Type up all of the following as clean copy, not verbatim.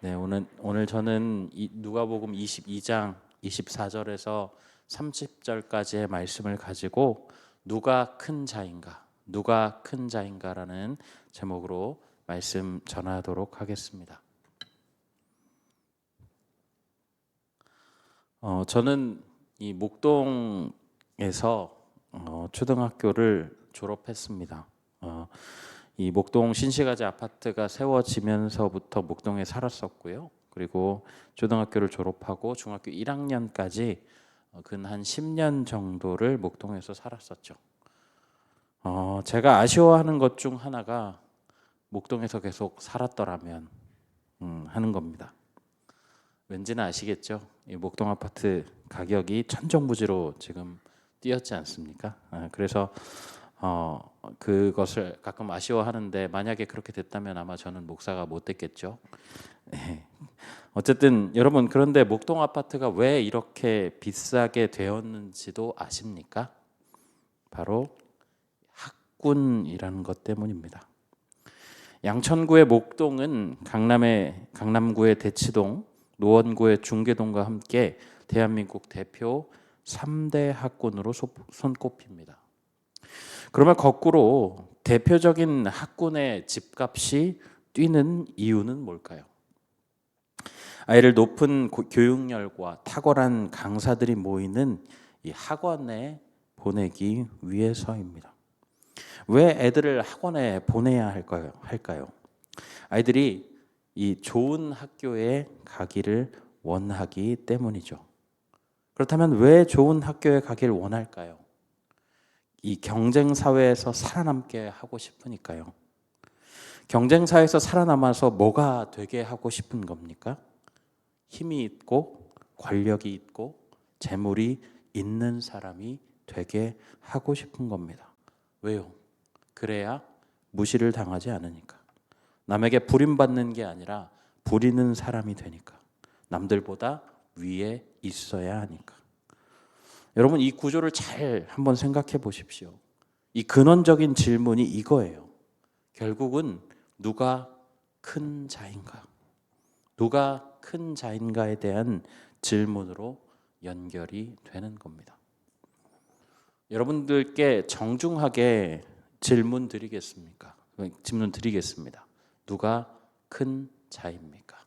네, 오늘 저는 누가복음 22장 24절에서 30절까지의 말씀을 가지고 누가 큰 자인가라는 제목으로 말씀 전하도록 하겠습니다. 저는 이 목동에서 초등학교를 졸업했습니다. 이 목동 신시가지 아파트가 세워지면서부터 목동에 살았었고요. 그리고 초등학교를 졸업하고 중학교 1학년까지 근 한 10년 정도를 목동에서 살았었죠. 제가 아쉬워하는 것 중 하나가 목동에서 계속 살았더라면 하는 겁니다. 왠지는 아시겠죠? 이 목동 아파트 가격이 천정부지로 지금 뛰었지 않습니까? 그래서 그것을 가끔 아쉬워하는데 만약에 그렇게 됐다면 아마 저는 목사가 못 됐겠죠. 어쨌든 여러분, 그런데 목동 아파트가 왜 이렇게 비싸게 되었는지도 아십니까? 바로 학군이라는 것 때문입니다. 양천구의 목동은 강남구의 대치동, 노원구의 중계동과 함께 대한민국 대표 3대 학군으로 손꼽힙니다. 그러면 거꾸로 대표적인 학군의 집값이 뛰는 이유는 뭘까요? 아이를 높은 교육열과 탁월한 강사들이 모이는 이 학원에 보내기 위해서입니다. 왜 애들을 학원에 보내야 할까요? 아이들이 이 좋은 학교에 가기를 원하기 때문이죠. 그렇다면 왜 좋은 학교에 가기를 원할까요? 이 경쟁 사회에서 살아남게 하고 싶으니까요. 경쟁 사회에서 살아남아서 뭐가 되게 하고 싶은 겁니까? 힘이 있고 권력이 있고 재물이 있는 사람이 되게 하고 싶은 겁니다. 왜요? 그래야 무시를 당하지 않으니까. 남에게 부림받는 게 아니라 부리는 사람이 되니까. 남들보다 위에 있어야 하니까. 여러분, 이 구조를 잘 한번 생각해 보십시오. 이 근원적인 질문이 이거예요. 결국은 누가 큰 자인가? 누가 큰 자인가에 대한 질문으로 연결이 되는 겁니다. 여러분들께 정중하게 질문 드리겠습니다. 누가 큰 자입니까?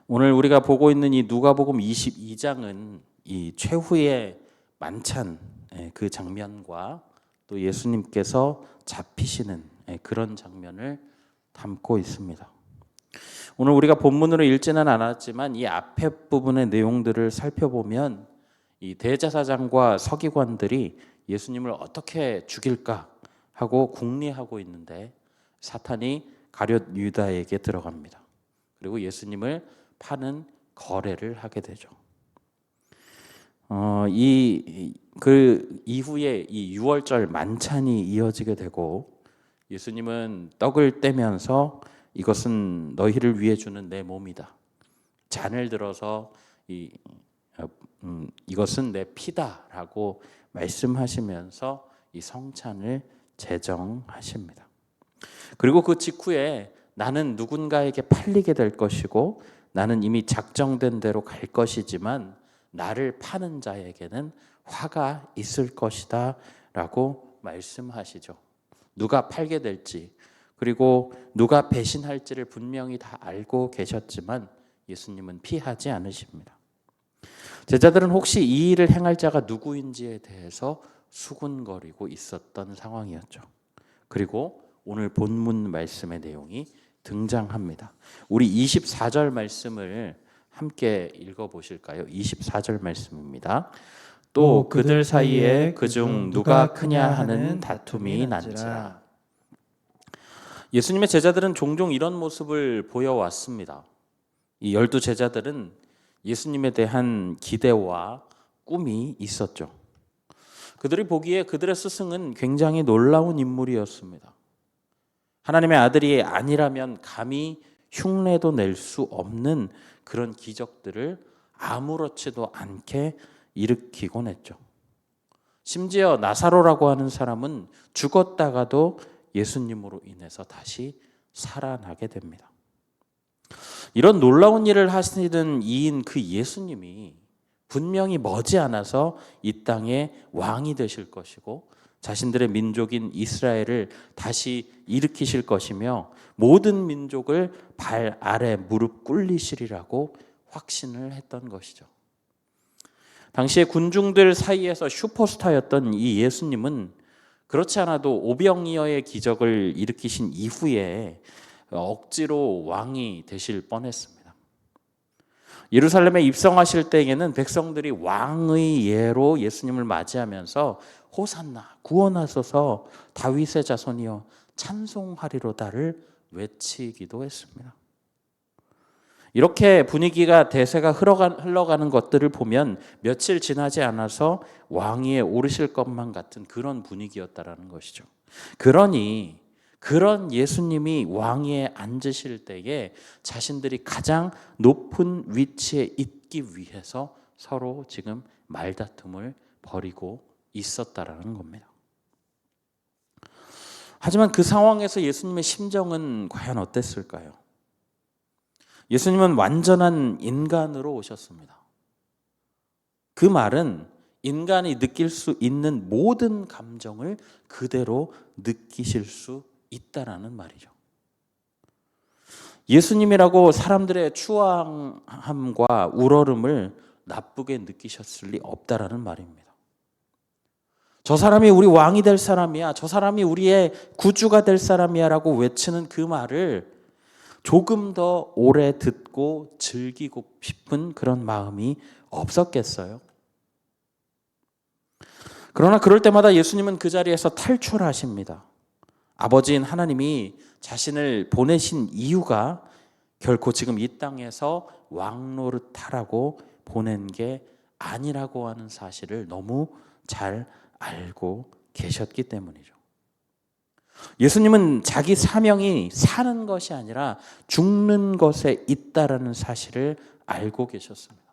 오늘 우리가 보고 있는 이 누가복음 22장은 이 최후의 만찬 그 장면과 또 예수님께서 잡히시는 그런 장면을 담고 있습니다. 오늘 우리가 본문으로 읽지는 않았지만 이 앞에 부분의 내용들을 살펴보면 이 대제사장과 서기관들이 예수님을 어떻게 죽일까 하고 궁리하고 있는데 사탄이 가룟 유다에게 들어갑니다. 그리고 예수님을 파는 거래를 하게 되죠. 그 이후에 이 유월절 만찬이 이어지게 되고 예수님은 떡을 떼면서 이것은 너희를 위해 주는 내 몸이다. 잔을 들어서 이것은 내 피다라고 말씀하시면서 이 성찬을 제정하십니다. 그리고 그 직후에 나는 누군가에게 팔리게 될 것이고 나는 이미 작정된 대로 갈 것이지만 나를 파는 자에게는 화가 있을 것이다 라고 말씀하시죠. 누가 팔게 될지 그리고 누가 배신할지를 분명히 다 알고 계셨지만 예수님은 피하지 않으십니다. 제자들은 혹시 이 일을 행할 자가 누구인지에 대해서 수군거리고 있었던 상황이었죠. 그리고 오늘 본문 말씀의 내용이 등장합니다. 우리 24절 말씀을 함께 읽어보실까요? 24절 말씀입니다. 또 그들 사이에 그중 누가 크냐 하는 다툼이 난지라. 예수님의 제자들은 종종 이런 모습을 보여왔습니다. 이 12 제자들은 예수님에 대한 기대와 꿈이 있었죠. 그들이 보기에 그들의 스승은 굉장히 놀라운 인물이었습니다. 하나님의 아들이 아니라면 감히 흉내도 낼 수 없는 그런 기적들을 아무렇지도 않게 일으키곤 했죠. 심지어 나사로라고 하는 사람은 죽었다가도 예수님으로 인해서 다시 살아나게 됩니다. 이런 놀라운 일을 하시는 이인 그 예수님이 분명히 머지않아서 이 땅에 왕이 되실 것이고 자신들의 민족인 이스라엘을 다시 일으키실 것이며 모든 민족을 발 아래 무릎 꿇리시리라고 확신을 했던 것이죠. 당시에 군중들 사이에서 슈퍼스타였던 이 예수님은 그렇지 않아도 오병이어의 기적을 일으키신 이후에 억지로 왕이 되실 뻔했습니다. 예루살렘에 입성하실 때에는 백성들이 왕의 예로 예수님을 맞이하면서 호산나 구원하소서 다윗의 자손이여 찬송하리로다를 외치기도 했습니다. 이렇게 분위기가 대세가 흘러가는 것들을 보면 며칠 지나지 않아서 왕위에 오르실 것만 같은 그런 분위기였다라는 것이죠. 그러니 그런 예수님이 왕위에 앉으실 때에 자신들이 가장 높은 위치에 있기 위해서 서로 지금 말다툼을 벌이고 있었다라는 겁니다. 하지만 그 상황에서 예수님의 심정은 과연 어땠을까요? 예수님은 완전한 인간으로 오셨습니다. 그 말은 인간이 느낄 수 있는 모든 감정을 그대로 느끼실 수 있다라는 말이죠. 예수님이라고 사람들의 추앙함과 우러름을 나쁘게 느끼셨을 리 없다라는 말입니다. 저 사람이 우리 왕이 될 사람이야, 저 사람이 우리의 구주가 될 사람이야 라고 외치는 그 말을 조금 더 오래 듣고 즐기고 싶은 그런 마음이 없었겠어요? 그러나 그럴 때마다 예수님은 그 자리에서 탈출하십니다. 아버지인 하나님이 자신을 보내신 이유가 결코 지금 이 땅에서 왕노릇하라고 보낸 게 아니라고 하는 사실을 너무 잘 알고 계셨기 때문이죠. 예수님은 자기 사명이 사는 것이 아니라 죽는 것에 있다라는 사실을 알고 계셨습니다.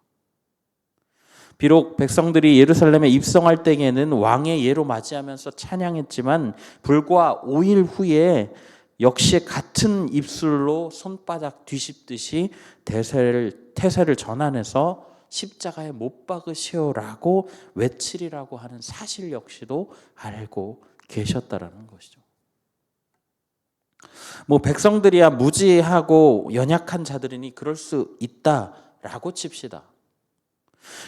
비록 백성들이 예루살렘에 입성할 때에는 왕의 예로 맞이하면서 찬양했지만 불과 5일 후에 역시 같은 입술로 손바닥 뒤집듯이 태세를 전환해서 십자가에 못 박으시오라고 외치리라고 하는 사실 역시도 알고 계셨다라는 것이죠. 백성들이야 무지하고 연약한 자들이니 그럴 수 있다라고 칩시다.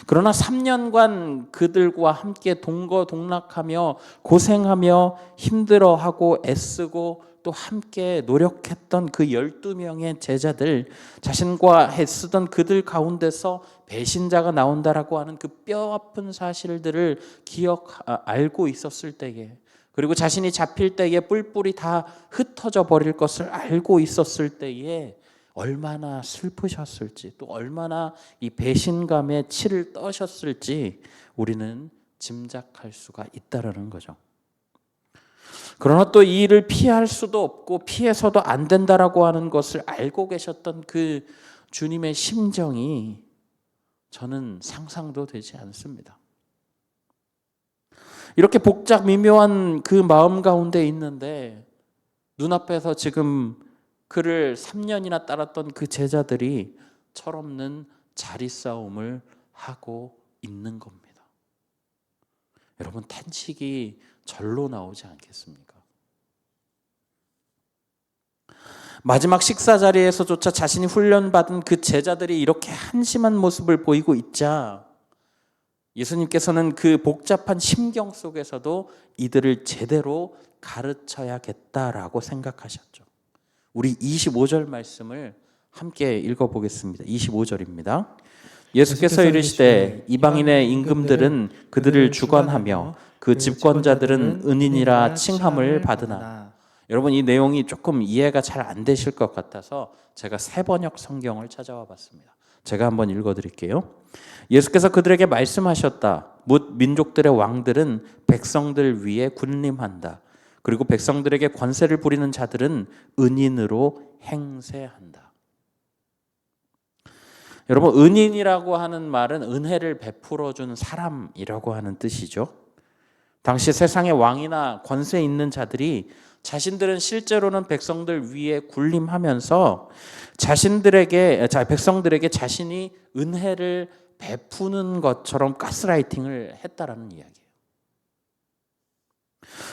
그러나 3년간 그들과 함께 동거동락하며 고생하며 힘들어하고 애쓰고 또 함께 노력했던 그 12명의 제자들, 자신과 애쓰던 그들 가운데서 배신자가 나온다라고 하는 그 뼈아픈 사실들을 알고 있었을 때에, 그리고 자신이 잡힐 때에 뿔뿔이 다 흩어져 버릴 것을 알고 있었을 때에 얼마나 슬프셨을지, 또 얼마나 이 배신감에 치를 떠셨을지 우리는 짐작할 수가 있다라는 거죠. 그러나 또 이 일을 피할 수도 없고 피해서도 안 된다라고 하는 것을 알고 계셨던 그 주님의 심정이 저는 상상도 되지 않습니다. 이렇게 복잡 미묘한 그 마음 가운데 있는데 눈앞에서 지금 그를 3년이나 따랐던 그 제자들이 철없는 자리싸움을 하고 있는 겁니다. 여러분, 탄식이 절로 나오지 않겠습니까? 마지막 식사 자리에서조차 자신이 훈련받은 그 제자들이 이렇게 한심한 모습을 보이고 있자 예수님께서는 그 복잡한 심경 속에서도 이들을 제대로 가르쳐야겠다라고 생각하셨죠. 우리 25절 말씀을 함께 읽어보겠습니다. 25절입니다. 예수께서 이르시되 이방인의 임금들은 그들을 주관하며 그 집권자들은 은인이라 칭함을 받으나. 여러분, 이 내용이 조금 이해가 잘 안 되실 것 같아서 제가 새번역 성경을 찾아와 봤습니다. 제가 한번 읽어드릴게요. 예수께서 그들에게 말씀하셨다. 뭇 민족들의 왕들은 백성들 위에 군림한다. 그리고 백성들에게 권세를 부리는 자들은 은인으로 행세한다. 여러분, 은인이라고 하는 말은 은혜를 베풀어 준 사람이라고 하는 뜻이죠. 당시 세상의 왕이나 권세 있는 자들이 자신들은 실제로는 백성들 위에 군림하면서 백성들에게 자신이 은혜를 베푸는 것처럼 가스라이팅을 했다라는 이야기예요.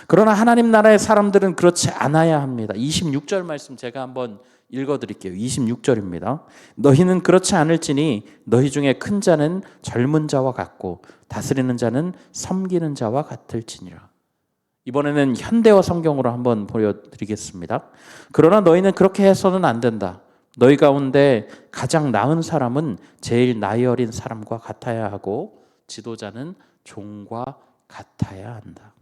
그러나 하나님 나라의 사람들은 그렇지 않아야 합니다. 26절 말씀 제가 한번 읽어드릴게요. 26절입니다. 너희는 그렇지 않을지니 너희 중에 큰 자는 젊은 자와 같고 다스리는 자는 섬기는 자와 같을지니라. 이번에는 현대어 성경으로 한번 보여드리겠습니다. 그러나 너희는 그렇게 해서는 안 된다. 너희 가운데 가장 나은 사람은 제일 나이 어린 사람과 같아야 하고 지도자는 종과 같아야 한다.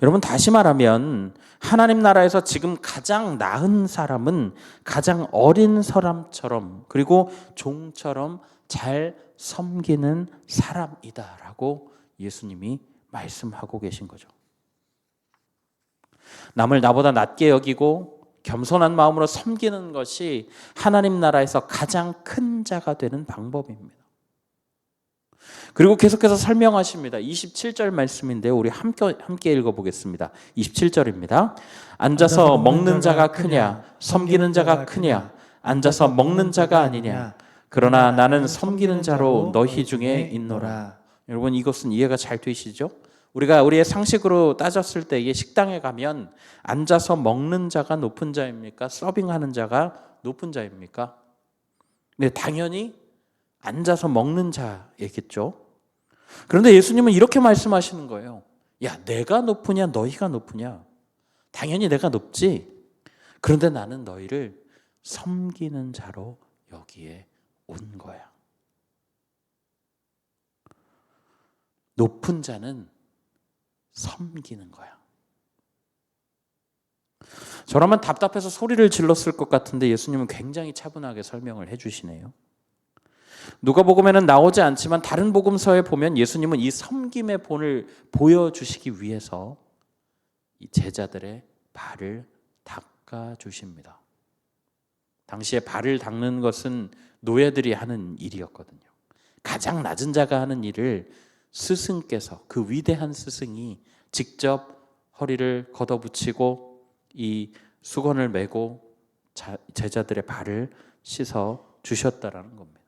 여러분, 다시 말하면 하나님 나라에서 지금 가장 나은 사람은 가장 어린 사람처럼 그리고 종처럼 잘 섬기는 사람이다라고 예수님이 말씀하고 계신 거죠. 남을 나보다 낮게 여기고 겸손한 마음으로 섬기는 것이 하나님 나라에서 가장 큰 자가 되는 방법입니다. 그리고 계속해서 설명하십니다. 27절 말씀인데요. 우리 함께 읽어보겠습니다. 27절입니다. 앉아서 먹는 자가 크냐 섬기는 자가 크냐 앉아서 먹는 자가 아니냐 그러나 나는 섬기는 자로 너희 중에 있노라. 여러분, 이것은 이해가 잘 되시죠? 우리의 상식으로 따졌을 때 이게 식당에 가면 앉아서 먹는 자가 높은 자입니까? 서빙하는 자가 높은 자입니까? 네, 당연히 앉아서 먹는 자이겠죠. 그런데 예수님은 이렇게 말씀하시는 거예요. 야, 내가 높으냐 너희가 높으냐? 당연히 내가 높지. 그런데 나는 너희를 섬기는 자로 여기에 온 거야. 높은 자는 섬기는 거야. 저라면 답답해서 소리를 질렀을 것 같은데 예수님은 굉장히 차분하게 설명을 해주시네요. 누가복음에는 나오지 않지만 다른 복음서에 보면 예수님은 이 섬김의 본을 보여주시기 위해서 이 제자들의 발을 닦아주십니다. 당시에 발을 닦는 것은 노예들이 하는 일이었거든요. 가장 낮은 자가 하는 일을 스승께서, 그 위대한 스승이 직접 허리를 걷어붙이고 이 수건을 메고 제자들의 발을 씻어 주셨다라는 겁니다.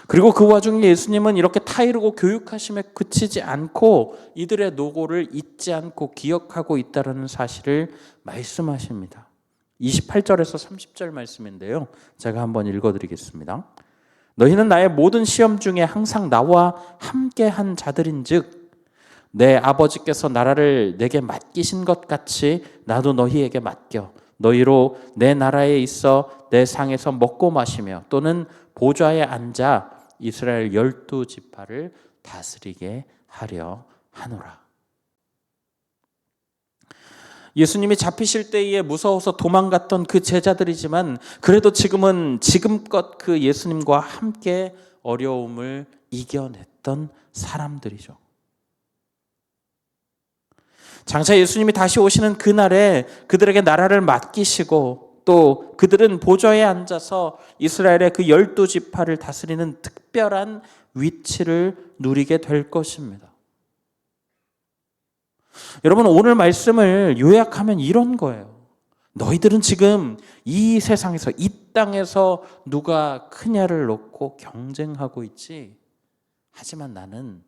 그리고 그 와중에 예수님은 이렇게 타이르고 교육하심에 그치지 않고 이들의 노고를 잊지 않고 기억하고 있다는 사실을 말씀하십니다. 28절에서 30절 말씀인데요. 제가 한번 읽어드리겠습니다. 너희는 나의 모든 시험 중에 항상 나와 함께한 자들인즉 내 아버지께서 나라를 내게 맡기신 것 같이 나도 너희에게 맡겨 너희로 내 나라에 있어 내 상에서 먹고 마시며 또는 보좌에 앉아 이스라엘 12지파를 다스리게 하려 하노라. 예수님이 잡히실 때에 무서워서 도망갔던 그 제자들이지만 그래도 지금은 지금껏 그 예수님과 함께 어려움을 이겨냈던 사람들이죠. 장차 예수님이 다시 오시는 그날에 그들에게 나라를 맡기시고 또 그들은 보좌에 앉아서 이스라엘의 그 12지파를 다스리는 특별한 위치를 누리게 될 것입니다. 여러분, 오늘 말씀을 요약하면 이런 거예요. 너희들은 지금 이 세상에서, 이 땅에서 누가 크냐를 놓고 경쟁하고 있지. 하지만 나는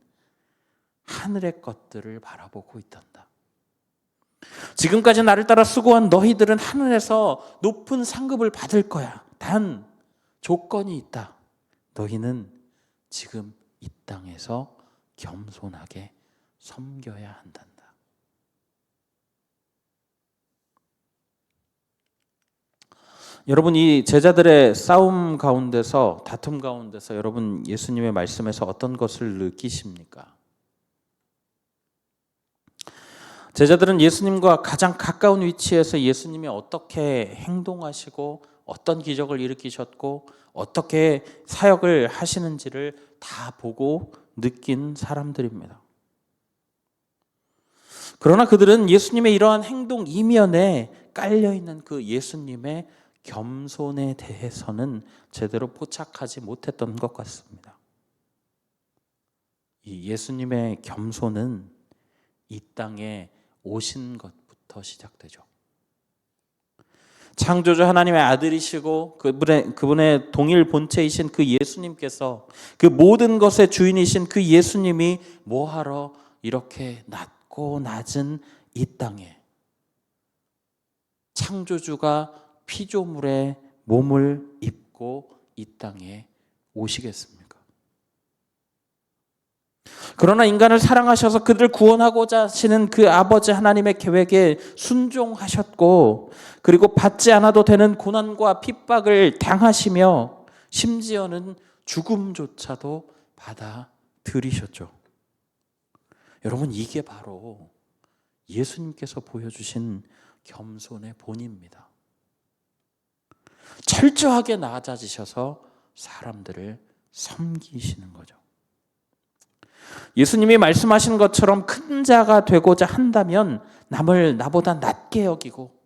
하늘의 것들을 바라보고 있단다. 지금까지 나를 따라 수고한 너희들은 하늘에서 높은 상급을 받을 거야. 단 조건이 있다. 너희는 지금 이 땅에서 겸손하게 섬겨야 한단다. 여러분, 이 제자들의 싸움 가운데서, 다툼 가운데서 여러분 예수님의 말씀에서 어떤 것을 느끼십니까? 제자들은 예수님과 가장 가까운 위치에서 예수님이 어떻게 행동하시고 어떤 기적을 일으키셨고 어떻게 사역을 하시는지를 다 보고 느낀 사람들입니다. 그러나 그들은 예수님의 이러한 행동 이면에 깔려있는 그 예수님의 겸손에 대해서는 제대로 포착하지 못했던 것 같습니다. 이 예수님의 겸손은 이 땅에 오신 것부터 시작되죠. 창조주 하나님의 아들이시고 그분의 동일 본체이신 그 예수님께서, 그 모든 것의 주인이신 그 예수님이 뭐하러 이렇게 낮고 낮은 이 땅에, 창조주가 피조물의 몸을 입고 이 땅에 오시겠습니까? 그러나 인간을 사랑하셔서 그들을 구원하고자 하시는 그 아버지 하나님의 계획에 순종하셨고, 그리고 받지 않아도 되는 고난과 핍박을 당하시며 심지어는 죽음조차도 받아들이셨죠. 여러분, 이게 바로 예수님께서 보여주신 겸손의 본입니다. 철저하게 낮아지셔서 사람들을 섬기시는 거죠. 예수님이 말씀하신 것처럼 큰 자가 되고자 한다면 남을 나보다 낮게 여기고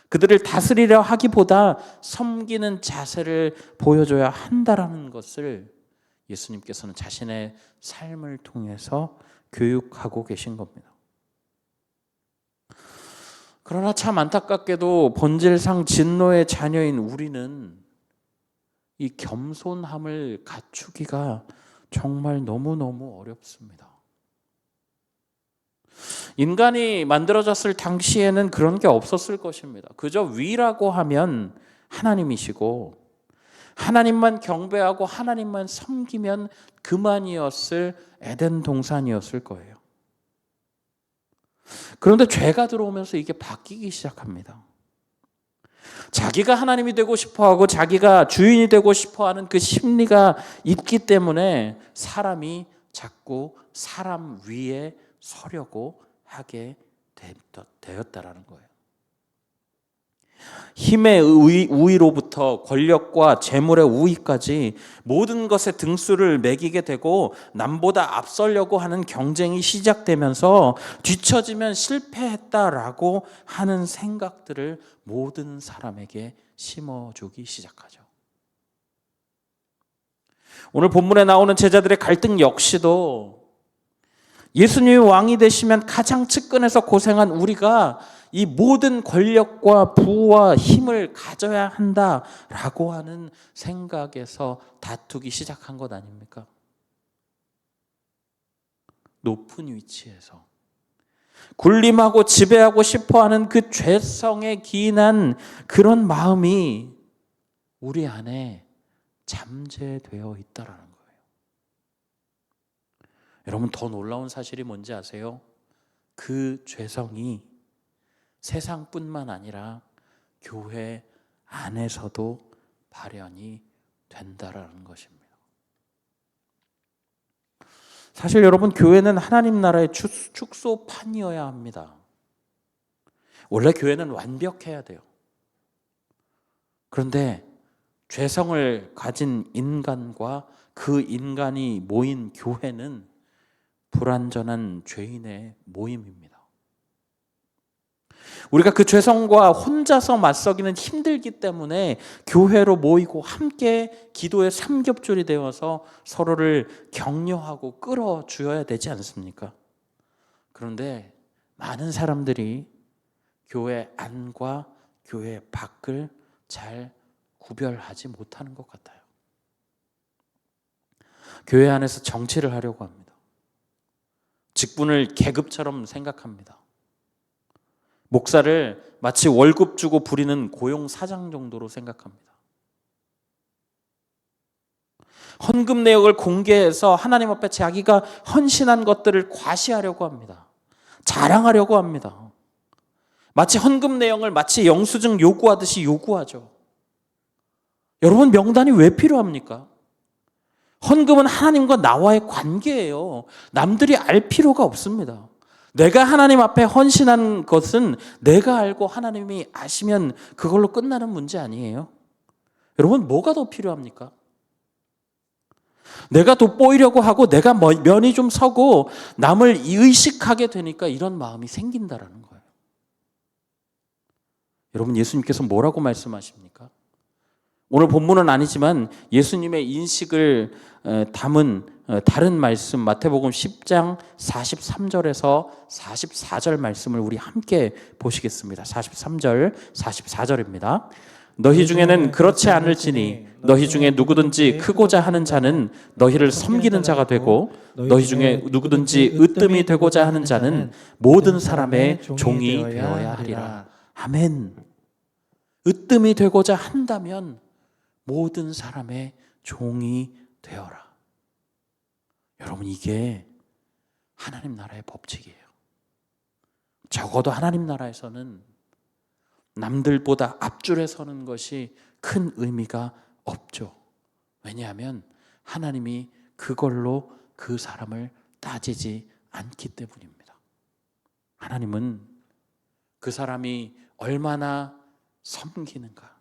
그들을 다스리려 하기보다 섬기는 자세를 보여줘야 한다라는 것을 예수님께서는 자신의 삶을 통해서 교육하고 계신 겁니다. 그러나 참 안타깝게도 본질상 진노의 자녀인 우리는 이 겸손함을 갖추기가 정말 너무너무 어렵습니다. 인간이 만들어졌을 당시에는 그런 게 없었을 것입니다. 그저 위라고 하면 하나님이시고 하나님만 경배하고 하나님만 섬기면 그만이었을 에덴 동산이었을 거예요. 그런데 죄가 들어오면서 이게 바뀌기 시작합니다. 자기가 하나님이 되고 싶어하고 자기가 주인이 되고 싶어하는 그 심리가 있기 때문에 사람이 자꾸 사람 위에 서려고 하게 되었다라는 거예요. 힘의 우위로부터 권력과 재물의 우위까지 모든 것에 등수를 매기게 되고 남보다 앞서려고 하는 경쟁이 시작되면서 뒤처지면 실패했다라고 하는 생각들을 모든 사람에게 심어주기 시작하죠. 오늘 본문에 나오는 제자들의 갈등 역시도 예수님이 왕이 되시면 가장 측근에서 고생한 우리가 이 모든 권력과 부와 힘을 가져야 한다라고 하는 생각에서 다투기 시작한 것 아닙니까? 높은 위치에서 군림하고 지배하고 싶어하는 그 죄성에 기인한 그런 마음이 우리 안에 잠재되어 있다라는 거예요. 여러분, 더 놀라운 사실이 뭔지 아세요? 그 죄성이 세상뿐만 아니라 교회 안에서도 발현이 된다라는 것입니다. 사실 여러분, 교회는 하나님 나라의 축소판이어야 합니다. 원래 교회는 완벽해야 돼요. 그런데 죄성을 가진 인간과 그 인간이 모인 교회는 불완전한 죄인의 모임입니다. 우리가 그 죄성과 혼자서 맞서기는 힘들기 때문에 교회로 모이고 함께 기도의 삼겹줄이 되어서 서로를 격려하고 끌어주어야 되지 않습니까? 그런데 많은 사람들이 교회 안과 교회 밖을 잘 구별하지 못하는 것 같아요. 교회 안에서 정치를 하려고 합니다. 직분을 계급처럼 생각합니다. 목사를 마치 월급 주고 부리는 고용 사장 정도로 생각합니다. 헌금 내역을 공개해서 하나님 앞에 자기가 헌신한 것들을 과시하려고 합니다. 자랑하려고 합니다. 마치 헌금 내용을 마치 영수증 요구하듯이 요구하죠. 여러분, 명단이 왜 필요합니까? 헌금은 하나님과 나와의 관계예요. 남들이 알 필요가 없습니다. 내가 하나님 앞에 헌신한 것은 내가 알고 하나님이 아시면 그걸로 끝나는 문제 아니에요. 여러분, 뭐가 더 필요합니까? 내가 돋보이려고 하고 내가 면이 좀 서고 남을 의식하게 되니까 이런 마음이 생긴다라는 거예요. 여러분, 예수님께서 뭐라고 말씀하십니까? 오늘 본문은 아니지만 예수님의 인식을 담은 다른 말씀 마태복음 10장 43절에서 44절 말씀을 우리 함께 보시겠습니다. 43절, 44절입니다. 너희 중에는 그렇지 않을지니 너희 중에 누구든지 크고자 하는 자는 너희를 섬기는 자가 되고 너희 중에 누구든지 으뜸이 되고자 하는 자는 모든 사람의 종이 되어야 하리라. 아멘. 으뜸이 되고자 한다면 모든 사람의 종이 되어라. 여러분, 이게 하나님 나라의 법칙이에요. 적어도 하나님 나라에서는 남들보다 앞줄에 서는 것이 큰 의미가 없죠. 왜냐하면 하나님이 그걸로 그 사람을 따지지 않기 때문입니다. 하나님은 그 사람이 얼마나 섬기는가,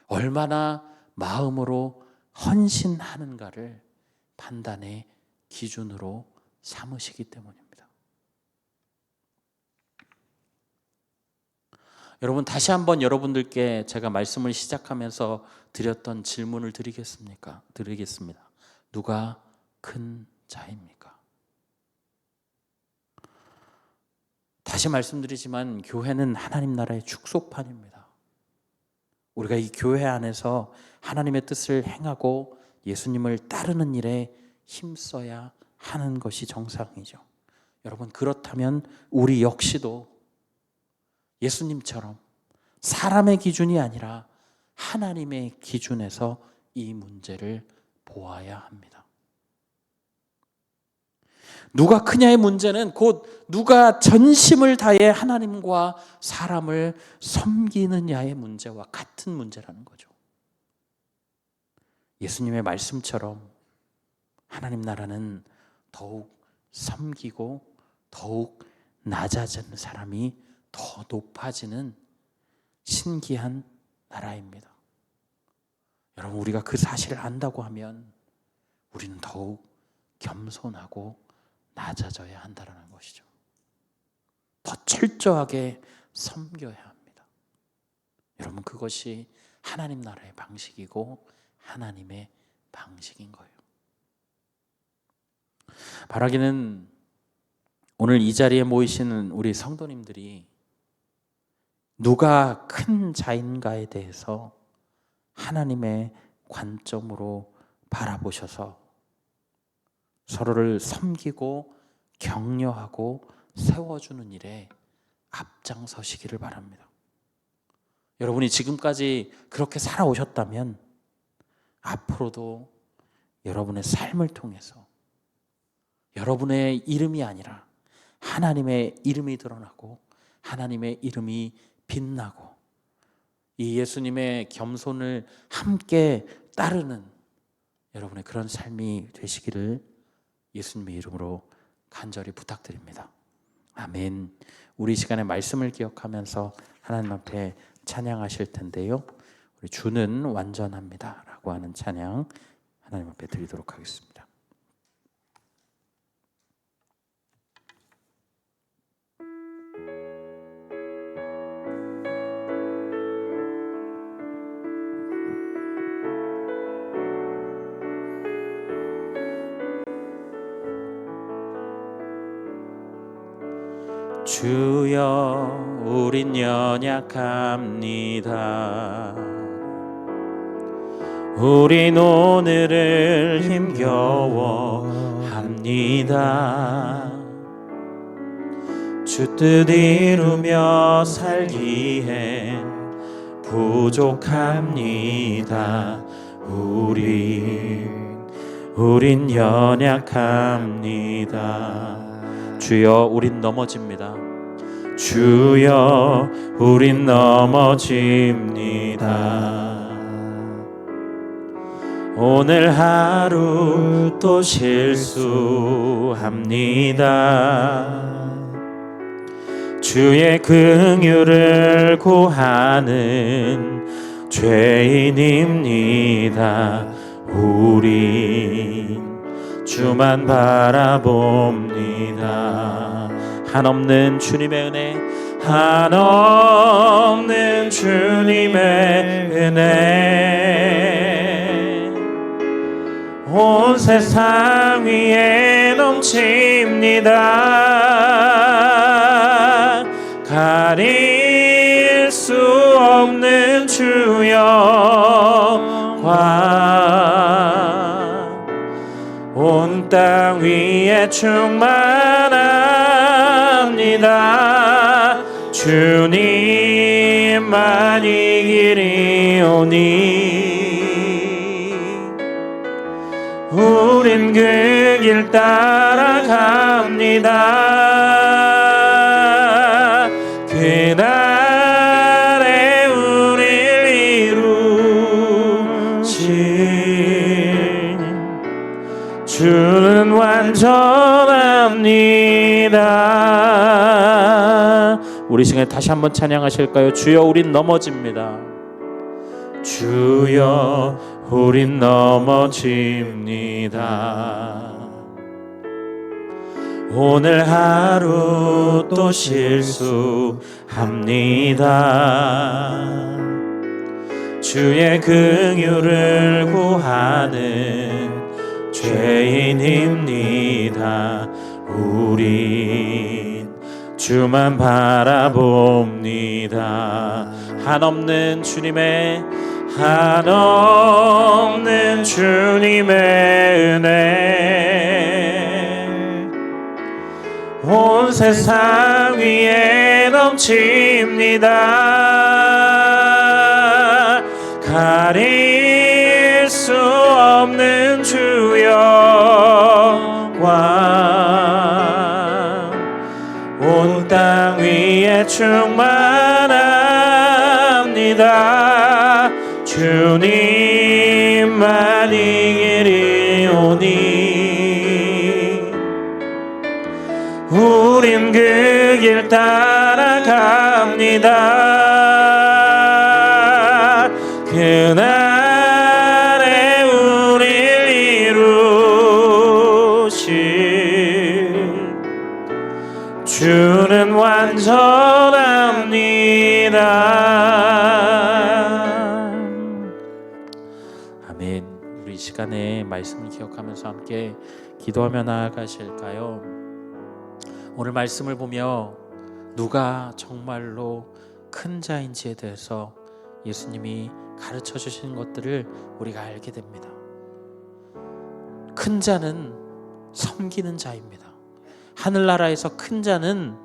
얼마나 마음으로 헌신하는가를 판단의 기준으로 삼으시기 때문입니다. 여러분, 다시 한번 여러분들께 제가 말씀을 시작하면서 드렸던 질문을 드리겠습니다. 누가 큰 자입니까? 다시 말씀드리지만 교회는 하나님 나라의 축소판입니다. 우리가 이 교회 안에서 하나님의 뜻을 행하고 예수님을 따르는 일에 힘써야 하는 것이 정상이죠. 여러분, 그렇다면 우리 역시도 예수님처럼 사람의 기준이 아니라 하나님의 기준에서 이 문제를 보아야 합니다. 누가 크냐의 문제는 곧 누가 전심을 다해 하나님과 사람을 섬기느냐의 문제와 같은 문제라는 거죠. 예수님의 말씀처럼 하나님 나라는 더욱 섬기고 더욱 낮아지는 사람이 더 높아지는 신기한 나라입니다. 여러분, 우리가 그 사실을 안다고 하면 우리는 더욱 겸손하고 낮아져야 한다는 것이죠. 더 철저하게 섬겨야 합니다. 여러분, 그것이 하나님 나라의 방식이고 하나님의 방식인 거예요. 바라기는 오늘 이 자리에 모이시는 우리 성도님들이 누가 큰 자인가에 대해서 하나님의 관점으로 바라보셔서 서로를 섬기고 격려하고 세워주는 일에 앞장서시기를 바랍니다. 여러분이 지금까지 그렇게 살아오셨다면 앞으로도 여러분의 삶을 통해서 여러분의 이름이 아니라 하나님의 이름이 드러나고 하나님의 이름이 빛나고 이 예수님의 겸손을 함께 따르는 여러분의 그런 삶이 되시기를 예수님의 이름으로 간절히 부탁드립니다. 아멘. 우리 시간에 말씀을 기억하면서 하나님 앞에 찬양하실 텐데요. 우리 주는 완전합니다 라고 하는 찬양 하나님 앞에 드리도록 하겠습니다. 주여, 우린 연약합니다. 우린 오늘을 힘겨워합니다. 주 뜻 이루며 살기엔 부족합니다. 우린 연약합니다. 주여, 우린 넘어집니다. 주여, 우린 넘어집니다. 오늘 하루 또 실수합니다. 주의 긍휼을 구하는 죄인입니다. 우린 주만 바라봅니다. 한없는 주님의 은혜, 한없는 주님의 은혜, 온 세상을 위에 넘칩니다. 가릴 수 없는 주여 온 땅 위에 충만합니다. 주님만 이기리오니 우린 그 길 따라갑니다. 그날에 우릴 이루신 주는 완전합니다. 우리 시간에 다시 한번 찬양하실까요? 주여 우린 넘어집니다. 주여 우린 넘어집니다. 오늘 하루 또 실수합니다. 주의 긍휼을 구하는 죄인입니다. 우린 주만 바라봅니다. 한없는 주님의 은혜 온 세상 위에 넘칩니다. 가릴 수 없는 주여 온 땅 위에 충만합니다. 주님만 이기리오니 우린 그 길 따라갑니다. 그날에 우릴 이루신 주는 완전합니다. 아멘. 우리 이 시간에 말씀을 기억하면서 함께 기도하며 나아가실까요? 오늘 말씀을 보며 누가 정말로 큰 자인지에 대해서 예수님이 가르쳐 주신 것들을 우리가 알게 됩니다. 큰 자는 섬기는 자입니다. 하늘나라에서 큰 자는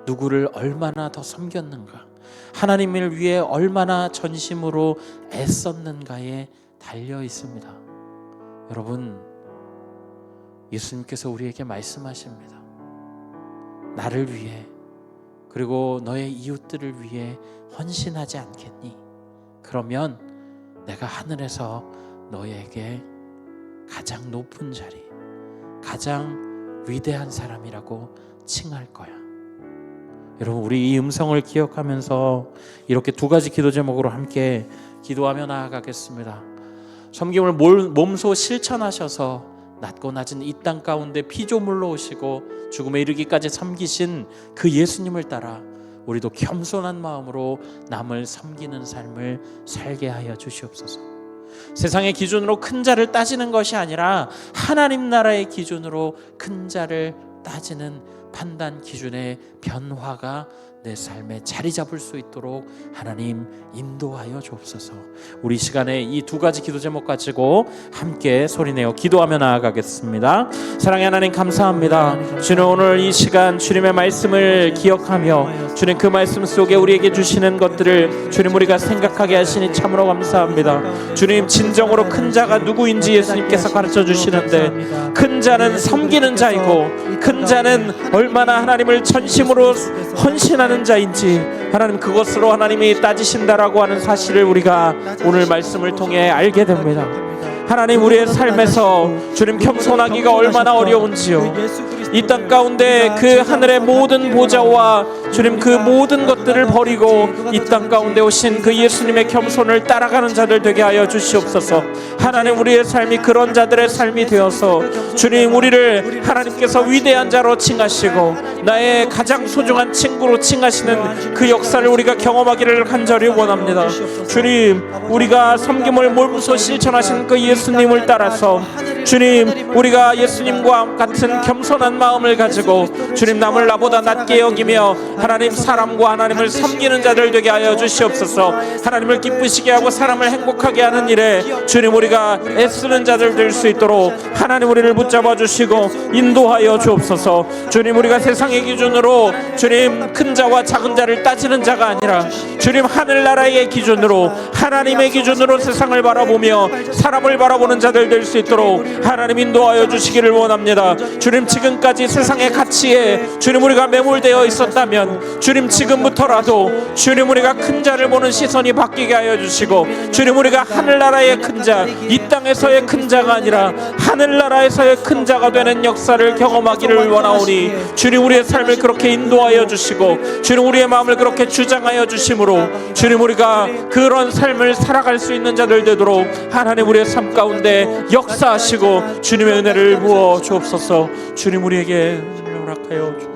누구를 얼마나 더 섬겼는가, 하나님을 위해 얼마나 전심으로 애썼는가에 달려 있습니다. 여러분, 예수님께서 우리에게 말씀하십니다. 나를 위해 그리고 너의 이웃들을 위해 헌신하지 않겠니? 그러면 내가 하늘에서 너에게 가장 높은 자리, 가장 위대한 사람이라고 칭할 거야. 여러분, 우리 이 음성을 기억하면서 이렇게 두 가지 기도 제목으로 함께 기도하며 나아가겠습니다. 섬김을 몸소 실천하셔서 낮고 낮은 이 땅 가운데 피조물로 오시고 죽음에 이르기까지 섬기신 그 예수님을 따라 우리도 겸손한 마음으로 남을 섬기는 삶을 살게 하여 주시옵소서. 세상의 기준으로 큰 자를 따지는 것이 아니라 하나님 나라의 기준으로 큰 자를 따지는 판단 기준의 변화가 내 삶에 자리 잡을 수 있도록 하나님 인도하여 주옵소서. 우리 시간에 이 두 가지 기도 제목 가지고 함께 소리내어 기도하며 나아가겠습니다. 사랑의 하나님, 감사합니다. 주님, 오늘 이 시간 주님의 말씀을 기억하며 주님 그 말씀 속에 우리에게 주시는 것들을 주님 우리가 생각하게 하시니 참으로 감사합니다. 주님, 진정으로 큰 자가 누구인지 예수님께서 가르쳐 주시는데, 큰 자는 섬기는 자이고 큰 자는 얼마나 하나님을 전심으로 헌신하는 자인지 하나님, 그것으로 하나님이 따지신다라고 하는 사실을 우리가 오늘 말씀을 통해 알게 됩니다. 하나님, 우리의 삶에서 주님 겸손하기가 얼마나 어려운지요. 이 땅 가운데 그 하늘의 모든 보좌와 주님 그 모든 것들을 버리고 이 땅 가운데 오신 그 예수님의 겸손을 따라가는 자들 되게 하여 주시옵소서. 하나님 우리의 삶이 그런 자들의 삶이 되어서 주님 우리를 하나님께서 위대한 자로 칭하시고 나의 가장 소중한 친구로 칭하시는 그 역사를 우리가 경험하기를 간절히 원합니다. 주님 우리가 섬김을 몸소 실천하신 그 예수님을 따라서 주님 우리가 예수님과 같은 겸손한 마음을 가지고 주님 남을 나보다 낮게 여기며 하나님 사람과 하나님을 섬기는 자들 되게 하여 주시옵소서. 하나님을 기쁘시게 하고 사람을 행복하게 하는 일에 주님 우리가 애쓰는 자들 될 수 있도록 하나님 우리를 붙잡아 주시고 인도하여 주옵소서. 주님 우리가 세상의 기준으로 주님 큰 자와 작은 자를 따지는 자가 아니라 주님 하늘나라의 기준으로 하나님의 기준으로 세상을 바라보며 사람을 바라보는 자들 될 수 있도록 하나님 인도하여 주시기를 원합니다. 주님 지금까지 세상의 가치에 주님 우리가 매몰되어 있었다면 주님 지금부터라도 주님 우리가 큰 자를 보는 시선이 바뀌게 하여 주시고 주님 우리가 하늘나라의 큰 자, 이 땅에서의 큰 자가 아니라 하늘나라에서의 큰 자가 되는 역사를 경험하기를 원하오니 주님 우리의 삶을 그렇게 인도하여 주시고 주님 우리의 마음을 그렇게 주장하여 주심으로 주님 우리가 그런 삶을 살아갈 수 있는 자들 되도록 하나님 우리의 삶 가운데 역사하시고 주님의 은혜를 부어 주옵소서. 주님 우리에게 허락하여 주옵소서.